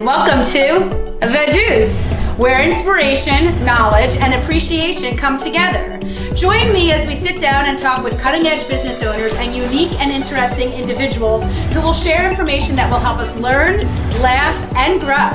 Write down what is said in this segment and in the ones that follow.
Welcome to The Juice, where inspiration, knowledge, and appreciation come together. Join me as we sit down and talk with cutting-edge business owners and unique and interesting individuals who will share information that will help us learn, laugh, and grow.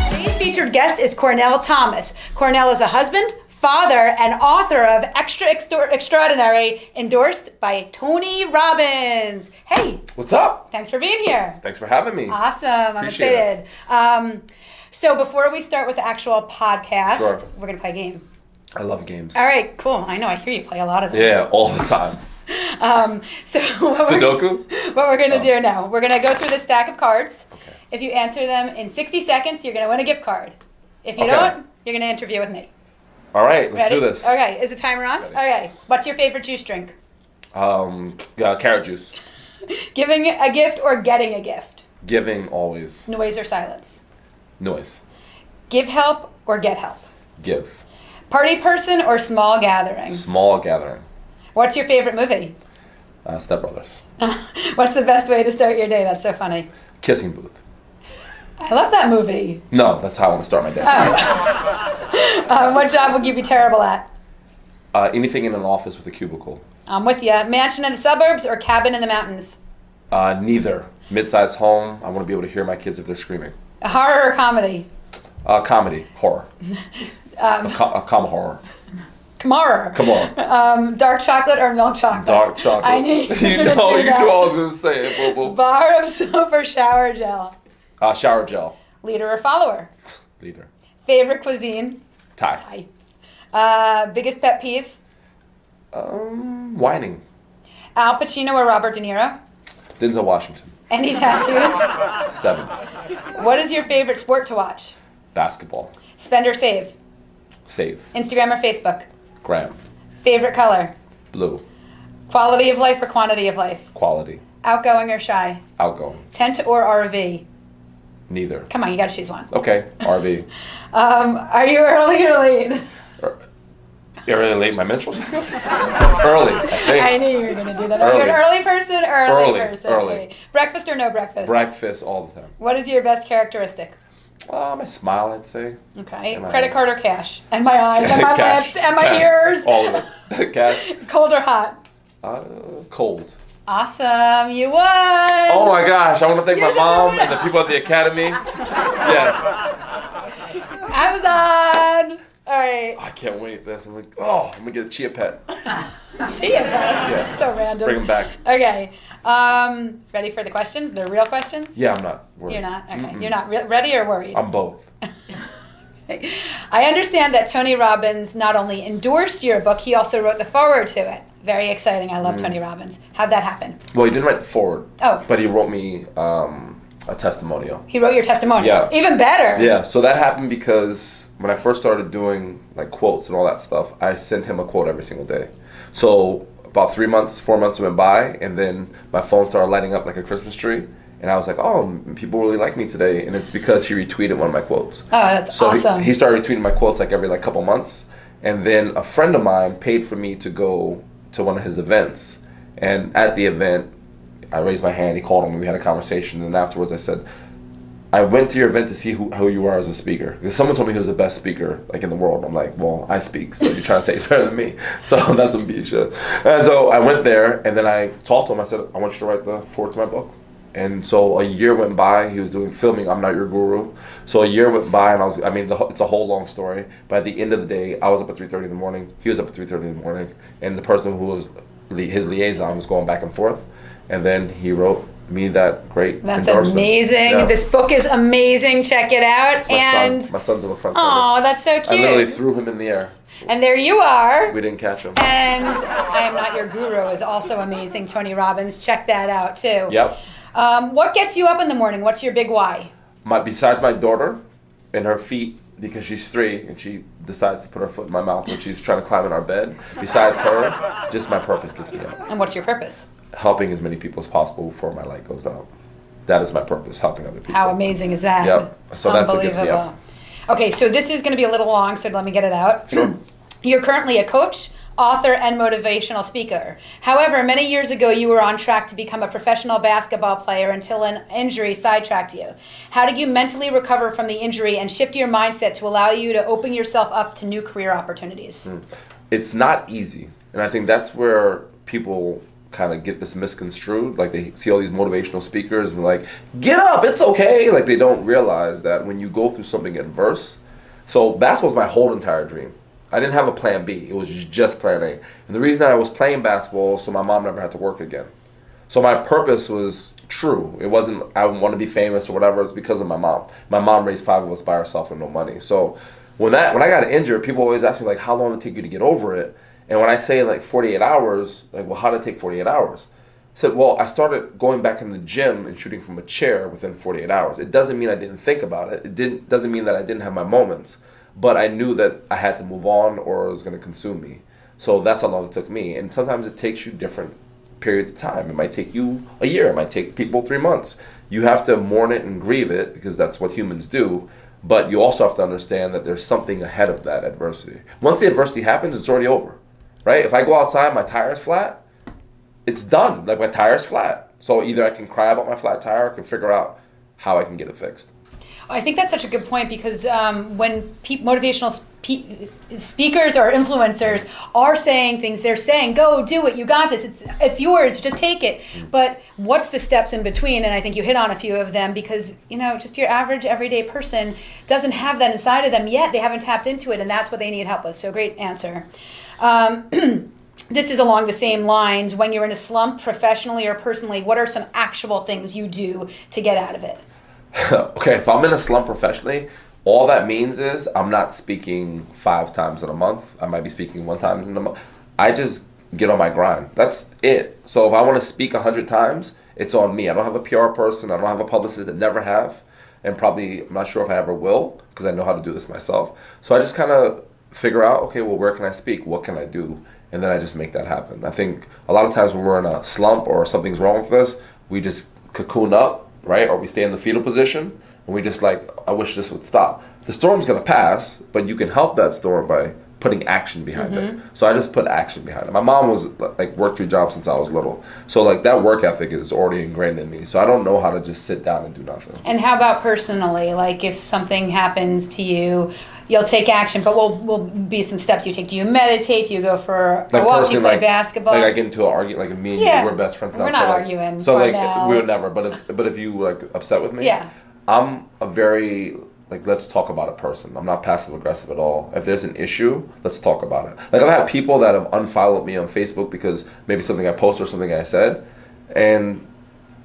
Today's featured guest is Cornell Thomas. Cornell is a husband, father, and author of Extraordinary, endorsed by Tony Robbins. Hey. What's up? Thanks for being here. Thanks for having me. Awesome. I'm excited. So before we start with the actual podcast, we're going to play a game. I love games. All right, cool. I know. I hear you play a lot of them. Yeah, all the time. Sudoku? What we're going to do now, we're going to go through this stack of cards. Okay. If you answer them in 60 seconds, you're going to win a gift card. If you don't, you're going to interview with me. All right, let's Ready? do this. Okay, is the timer on? Ready. Okay, what's your favorite juice drink? Carrot juice. Giving a gift or getting a gift? Giving always. Noise or silence? Noise. Give help or get help? Give. Party person or small gathering? Small gathering. What's your favorite movie? Step Brothers. What's the best way to start your day? That's so funny. Kissing Booth. I love that movie. No, that's how I want to start my day. What job would you be terrible at? Anything in an office with a cubicle. I'm with you. Mansion in the suburbs or cabin in the mountains? Neither. Mid-sized home. I want to be able to hear my kids if they're screaming. A horror or comedy? Comedy. Horror. A comma horror. Kamara. Come on. Dark chocolate or milk chocolate? Dark chocolate. I knew you were you gonna know, do you that. knew I was going to say it. Boo, boo. Bar of soap or shower gel? Shower gel. Leader or follower? Leader. Favorite cuisine? Thai. Biggest pet peeve? Whining. Al Pacino or Robert De Niro? Denzel Washington. Any tattoos? 7. What is your favorite sport to watch? Basketball. Spend or save? Save. Instagram or Facebook? Gram. Favorite color? Blue. Quality of life or quantity of life? Quality. Outgoing or shy? Outgoing. Tent or RV? Neither. Come on, you gotta choose one. Okay. RV. Are you early or late? You're really late. My menstrual cycle? Early, I think. I knew you were gonna do that. Are you an early person or early person? Early. Okay. Breakfast or no breakfast? Breakfast all the time. What is your best characteristic? My smile, I'd say. Okay. And my Credit eyes. card or cash? And my eyes, and my Cash. lips, and my Cash. ears. All of it. Cash. Cold or hot? Cold. Awesome. You won. Oh my gosh. I want to thank my You're such a mom winner. and the people at the academy. Yes. Amazon. All right. I can't wait. I'm like, I'm going to get a chia pet. Chia pet. Yeah. So random. Bring them back. Okay. Ready for the questions? They're real questions? Yeah, I'm not worried. You're not? Okay. You're not ready or worried? I'm both. I understand that Tony Robbins not only endorsed your book, he also wrote the foreword to it. Very exciting. I love Tony Robbins. How'd that happen? Well, he didn't write the forward. Oh. But he wrote me a testimonial. He wrote your testimonial. Yeah. Even better. Yeah, so that happened because when I first started doing like quotes and all that stuff, I sent him a quote every single day. So about 4 months went by, and then my phone started lighting up like a Christmas tree. And I was like, people really like me today. And it's because he retweeted one of my quotes. Oh, that's awesome. So he started retweeting my quotes like every couple months. And then a friend of mine paid for me to go to one of his events. And at the event, I raised my hand, he called him, and we had a conversation. And afterwards I said, I went to your event to see who you are as a speaker. Because someone told me he was the best speaker like in the world. I'm like, well, I speak, so you're trying to say he's better than me. So that's some bullshit. And so I went there, and then I talked to him. I said, I want you to write the foreword to my book. And so a year went by. He was doing filming I'm Not Your Guru. So a year went by, and it's a whole long story. But at the end of the day, I was up at 3:30 in the morning. He was up at 3:30 in the morning. And the person who was his liaison was going back and forth. And then he wrote me that great That's endorsement. amazing. Yeah. This book is amazing. Check it out. It's my son. My son's on the front cover. Oh, that's so cute. I literally threw him in the air. And there you are. We didn't catch him. And I Am Not Your Guru is also amazing. Tony Robbins. Check that out too. Yep. What gets you up in the morning? What's your big why? Besides my daughter and her feet, because she's 3 and she decides to put her foot in my mouth when she's trying to climb in our bed. Besides her, just my purpose gets me up. And what's your purpose? Helping as many people as possible before my light goes out. That is my purpose, helping other people. How amazing is that? Yep. So that's what gets me up. Okay, so this is going to be a little long, so let me get it out. Sure. You're currently a coach, author, and motivational speaker. However, many years ago, you were on track to become a professional basketball player until an injury sidetracked you. How did you mentally recover from the injury and shift your mindset to allow you to open yourself up to new career opportunities? It's not easy. And I think that's where people kind of get this misconstrued. Like they see all these motivational speakers and like, get up, it's okay. Like they don't realize that when you go through something adverse, so basketball was my whole entire dream. I didn't have a plan B. It was just plan A. And the reason that I was playing basketball so my mom never had to work again. So my purpose was true. It wasn't I want to be famous or whatever. It's because of my mom. My mom raised 5 of us by herself with no money. So when I got injured, people always ask me like, how long did it take you to get over it? And when I say like 48 hours, like, well, how did it take 48 hours? I said, well, I started going back in the gym and shooting from a chair within 48 hours. It doesn't mean I didn't think about it. Doesn't mean that I didn't have my moments. But I knew that I had to move on or it was going to consume me. So that's how long it took me. And sometimes it takes you different periods of time. It might take you a year. It might take people 3 months. You have to mourn it and grieve it because that's what humans do. But you also have to understand that there's something ahead of that adversity. Once the adversity happens, it's already over. Right? If I go outside, my tire's flat, it's done. Like my tire's flat. So either I can cry about my flat tire or I can figure out how I can get it fixed. I think that's such a good point because when motivational speakers or influencers are saying things, they're saying, go do it, you got this, it's yours, just take it. But what's the steps in between? And I think you hit on a few of them because, just your average everyday person doesn't have that inside of them yet. They haven't tapped into it, and that's what they need help with. So great answer. This is along the same lines. When you're in a slump, professionally or personally, what are some actual things you do to get out of it? Okay, if I'm in a slump professionally, all that means is I'm not speaking 5 times in a month. I might be speaking 1 time in a month. I just get on my grind. That's it. So if I want to speak 100 times, it's on me. I don't have a PR person. I don't have a publicist. I never have. And probably, I'm not sure if I ever will because I know how to do this myself. So I just kind of figure out, okay, well, where can I speak? What can I do? And then I just make that happen. I think a lot of times when we're in a slump or something's wrong with us, we just cocoon up, right? Or we stay in the fetal position and we just like, I wish this would stop. The storm's gonna pass, but you can help that storm by putting action behind it. So I just put action behind it. My mom was like worked 3 jobs since I was little. So like that work ethic is already ingrained in me. So I don't know how to just sit down and do nothing. And how about personally? Like if something happens to you, you'll take action, but will be some steps you take. Do you meditate? Do you go for a walk? Do you play basketball? Like I get into an argument, like me and you, we're best friends now. We're not arguing. So like we would never. But if you like upset with me, I'm a very like let's talk about a person. I'm not passive aggressive at all. If there's an issue, let's talk about it. Like I've had people that have unfollowed me on Facebook because maybe something I posted or something I said, and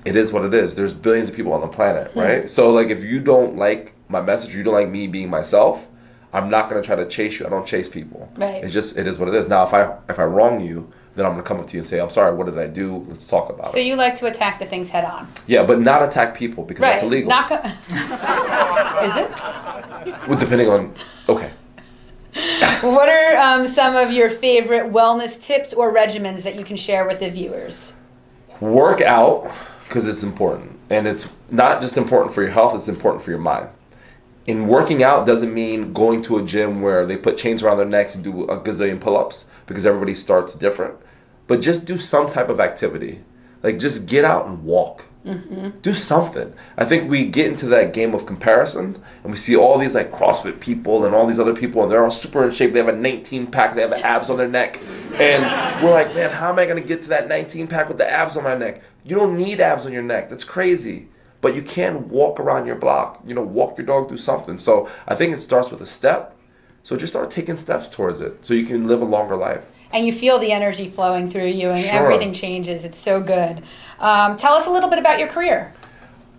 it is what it is. There's billions of people on the planet, right? So like if you don't like my message, you don't like me being myself, I'm not going to try to chase you. I don't chase people. Right. It's just, it is what it is. Now, if I wrong you, then I'm going to come up to you and say, I'm sorry, what did I do? Let's talk about it. So you like to attack the things head on. Yeah, but not attack people because that's illegal. Is it? Well, depending on, okay. What are some of your favorite wellness tips or regimens that you can share with the viewers? Work out because it's important. And it's not just important for your health, it's important for your mind. And working out doesn't mean going to a gym where they put chains around their necks and do a gazillion pull-ups because everybody starts different. But just do some type of activity. Like just get out and walk. Do something. I think we get into that game of comparison and we see all these like CrossFit people and all these other people and they're all super in shape. They have a 19-pack. They have abs on their neck. And we're like, man, how am I going to get to that 19-pack with the abs on my neck? You don't need abs on your neck. That's crazy. But you can walk around your block, walk your dog, do something. So I think it starts with a step. So just start taking steps towards it so you can live a longer life. And you feel the energy flowing through you and everything changes. It's so good. Tell us a little bit about your career.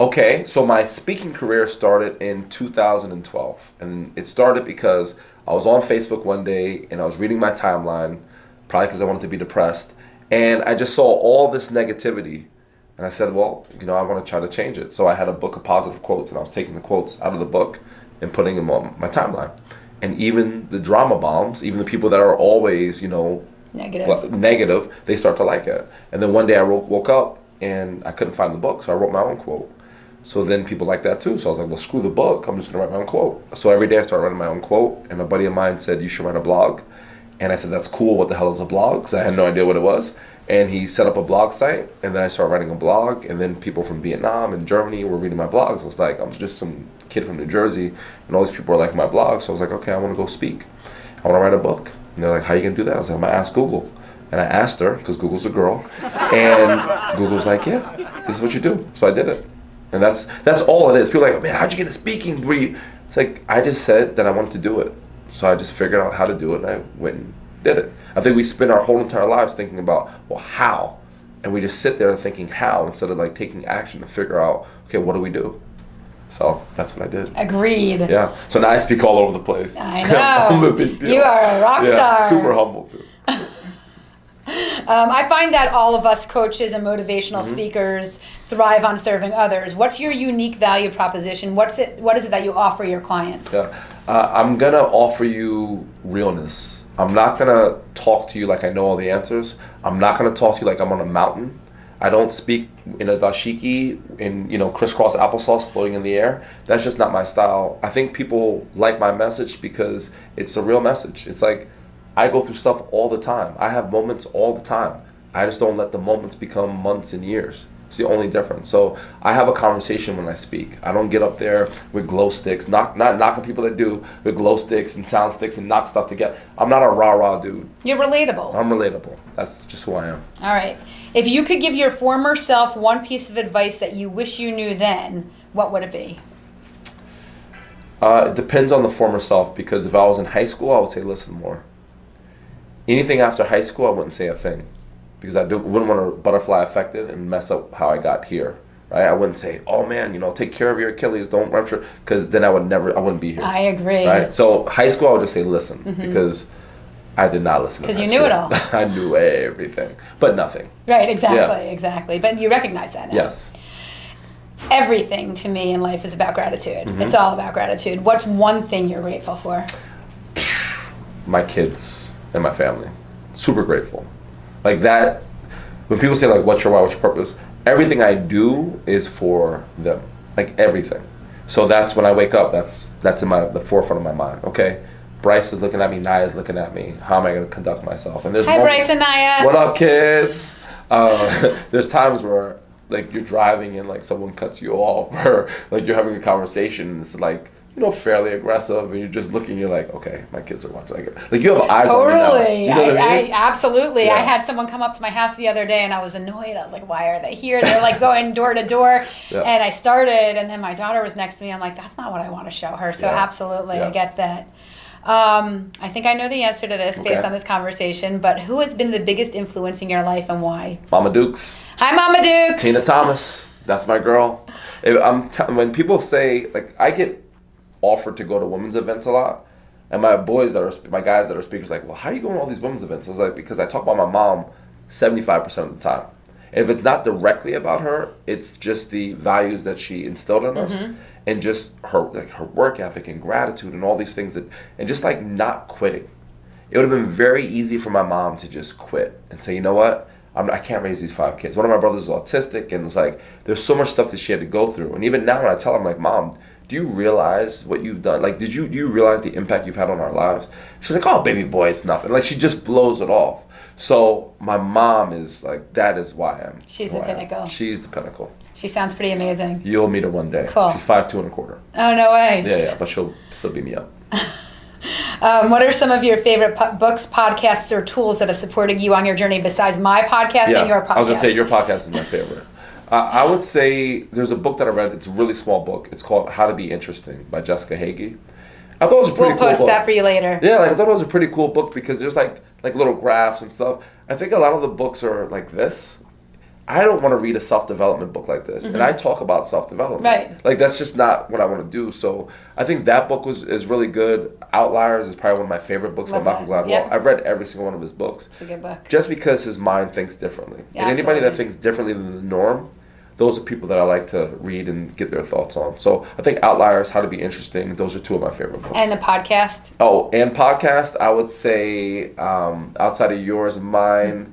Okay, so my speaking career started in 2012. And it started because I was on Facebook one day and I was reading my timeline, probably because I wanted to be depressed. And I just saw all this negativity. And I said, well, I want to try to change it. So I had a book of positive quotes, and I was taking the quotes out of the book and putting them on my timeline. And even the drama bombs, even the people that are always, negative, they start to like it. And then one day I woke up, and I couldn't find the book, so I wrote my own quote. So then people like that too. So I was like, well, screw the book. I'm just going to write my own quote. So every day I started writing my own quote, and a buddy of mine said, you should write a blog. And I said, that's cool. What the hell is a blog? Because I had no idea what it was. And he set up a blog site, and then I started writing a blog, and then people from Vietnam and Germany were reading my blogs. I was like, I'm just some kid from New Jersey, and all these people are liking my blog. So I was like, okay, I want to go speak. I want to write a book. And they're like, how are you going to do that? I was like, I'm going to ask Google. And I asked her, because Google's a girl, and Google's like, yeah, this is what you do. So I did it. And that's all it is. People are like, man, how'd you get into speaking? It's like, I just said that I wanted to do it. So I just figured out how to do it, and I went and did it. I think we spend our whole entire lives thinking about, well, how? And we just sit there thinking how instead of like taking action to figure out, okay, what do we do? So that's what I did. Agreed. Yeah. So now I speak all over the place. I know. I'm a big deal. You are a rock star. Super humble too. I find that all of us coaches and motivational speakers thrive on serving others. What's your unique value proposition? What is it that you offer your clients? Yeah. I'm going to offer you realness. I'm not going to talk to you like I know all the answers. I'm not going to talk to you like I'm on a mountain. I don't speak in a dashiki, in crisscross applesauce floating in the air. That's just not my style. I think people like my message because it's a real message. It's like I go through stuff all the time. I have moments all the time. I just don't let the moments become months and years. It's the only difference. So I have a conversation when I speak. I don't get up there with glow sticks, not knocking people that do, with glow sticks and sound sticks and knock stuff together. I'm not a rah-rah dude. You're relatable. I'm relatable. That's just who I am. All right. If you could give your former self one piece of advice that you wish you knew then, what would it be? It depends on the former self, because if I was in high school, I would say listen more. Anything after high school, I wouldn't say a thing. Because I wouldn't want to butterfly effect it and mess up how I got here, right? I wouldn't say, oh man, take care of your Achilles, don't rupture, because then I wouldn't be here. I agree. Right? So high school, I would just say listen, because I did not listen. Because you knew it all. I knew everything, but nothing. Right, exactly. But you recognize that now. Yes. Everything to me in life is about gratitude. It's all about gratitude. What's one thing you're grateful for? My kids and my family. Super grateful. Like that, when people say like, what's your why, what's your purpose? Everything I do is for them. Like everything. So that's when I wake up, that's in the forefront of my mind. Okay, Bryce is looking at me, Naya's looking at me. How am I going to conduct myself? And there's Hi, Bryce and Naya. What up, kids? There's times where like you're driving and like someone cuts you off, or like you're having a conversation and it's like, fairly aggressive, and you're just looking, you're like, okay, my kids are watching. Like you have eyes on me now. Totally. You know what I mean? Absolutely. Yeah. I had someone come up to my house the other day and I was annoyed. I was like, why are they here? They're like going door to door. Yeah. And I started, and then my daughter was next to me. I'm like, that's not what I want to show her. So absolutely, I get that. I think I know the answer to this based on this conversation, but who has been the biggest influence in your life and why? Mama Dukes. Hi, Mama Dukes. Tina Thomas. That's my girl. When people say, like, I get offered to go to women's events a lot, and my guys that are speakers like, well, how are you going to all these women's events? I was like, because I talk about my mom 75% of the time. And if it's not directly about her, it's just the values that she instilled in us, and just her work ethic and gratitude and all these things and just like not quitting. It would have been very easy for my mom to just quit and say, you know what? I can't raise these 5 kids. One of my brothers is autistic, and it's like there's so much stuff that she had to go through. And even now when I tell her, I'm like, Mom, do you realize what you've done? Like, do you realize the impact you've had on our lives? She's like, oh, baby boy, it's nothing. Like, she just blows it off. So my mom is like, that is why I'm. She's the pinnacle. She's the pinnacle. She sounds pretty amazing. You'll meet her one day. Cool. She's 5'2.25". Oh, no way. Yeah, but she'll still beat me up. What are some of your favorite books, podcasts, or tools that have supported you on your journey besides my podcast and your podcast? I was going to say your podcast is my favorite. I would say there's a book that I read. It's a really small book. It's called How to Be Interesting by Jessica Hagee. I thought it was a pretty cool book. We'll post that for you later. Yeah, I thought it was a pretty cool book because there's like little graphs and stuff. I think a lot of the books are like this. I don't want to read a self-development book like this. And I talk about self-development. Right. Like, that's just not what I want to do. So I think that book is really good. Outliers is probably one of my favorite books by Malcolm Gladwell. Yep. I've read every single one of his books. It's a good book. Just because his mind thinks differently. Yeah, and anybody absolutely. that thinks differently than the norm, those are people that I like to read and get their thoughts on. So I think Outliers, How to Be Interesting, those are 2 of my favorite books. And a podcast? Oh, and podcast, I would say outside of yours and mine,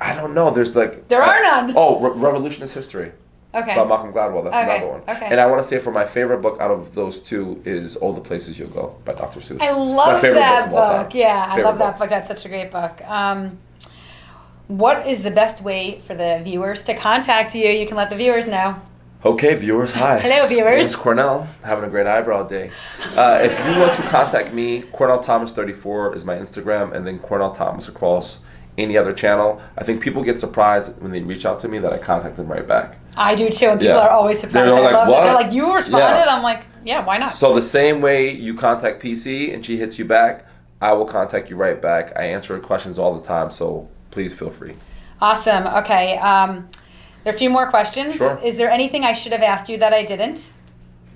I don't know. There's like... There are none. Oh, Revolutionist History. Okay. By Malcolm Gladwell. That's Okay, another one. okay. And I want to say for my favorite book out of those two is All the Places You'll Go by Dr. Seuss. I It's my love favorite that of all time. book. Yeah, I Favorite love that book. That's such a great book. What is the best way for the viewers to contact you? You can let the viewers know. Okay, viewers, hi. Hello, viewers. It's Cornell, having a great eyebrow day. If you want to contact me, Cornell Thomas 34 is my Instagram, and then Cornell Thomas across any other channel. I think people get surprised when they reach out to me that I contact them right back. I do too, and people Yeah. are always surprised. They're I like, love "What?" it. They're like, you responded? Yeah. I'm like, yeah, why not? So the same way you contact PC and she hits you back, I will contact you right back. I answer questions all the time, so please feel free. Awesome. Okay. There are a few more questions. Sure. Is there anything I should have asked you that I didn't?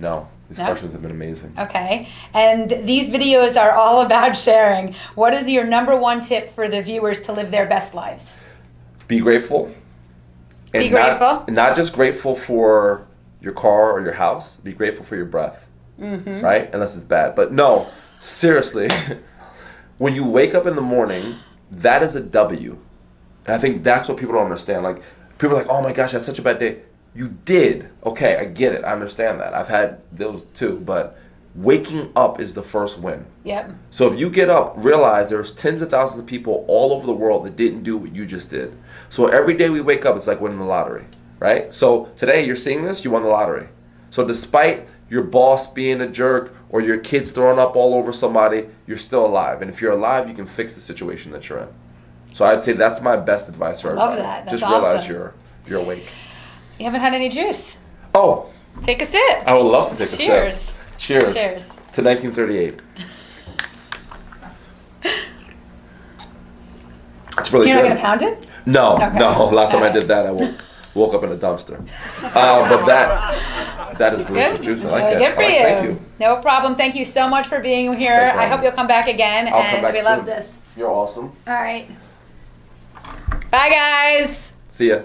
No, these No? questions have been amazing. Okay. And these videos are all about sharing. What is your number one tip for the viewers to live their best lives? Be grateful. And Be grateful. Not just grateful for your car or your house. Be grateful for your breath. Mm-hmm. Right? Unless it's bad. But no, seriously, when you wake up in the morning, that is a W. And I think that's what people don't understand. Like, people are like, oh my gosh, that's such a bad day. You did. Okay, I get it. I understand that. I've had those too. But waking up is the first win. Yep. So if you get up, realize there's tens of thousands of people all over the world that didn't do what you just did. So every day we wake up, it's like winning the lottery, right? So today you're seeing this, you won the lottery. So despite your boss being a jerk or your kids throwing up all over somebody, you're still alive. And if you're alive, you can fix the situation that you're in. So I'd say that's my best advice for everybody. Love that. That's just realize awesome. you're awake. You haven't had any juice. Oh, Take a sip. I would love to take a Cheers. sip. Cheers. Cheers. To 1938. It's really You're good. not gonna pound it? No, Okay. no. Last time I Alright. did that, I woke up in a dumpster. But that is delicious Good. juice. I It's like really that. good for All right, you. Thank you. No problem. Thank you so much for being here. Thanks for I having hope me. you'll come back again. I'll and come back we soon. love this. You're awesome. All right. Bye, guys. See ya.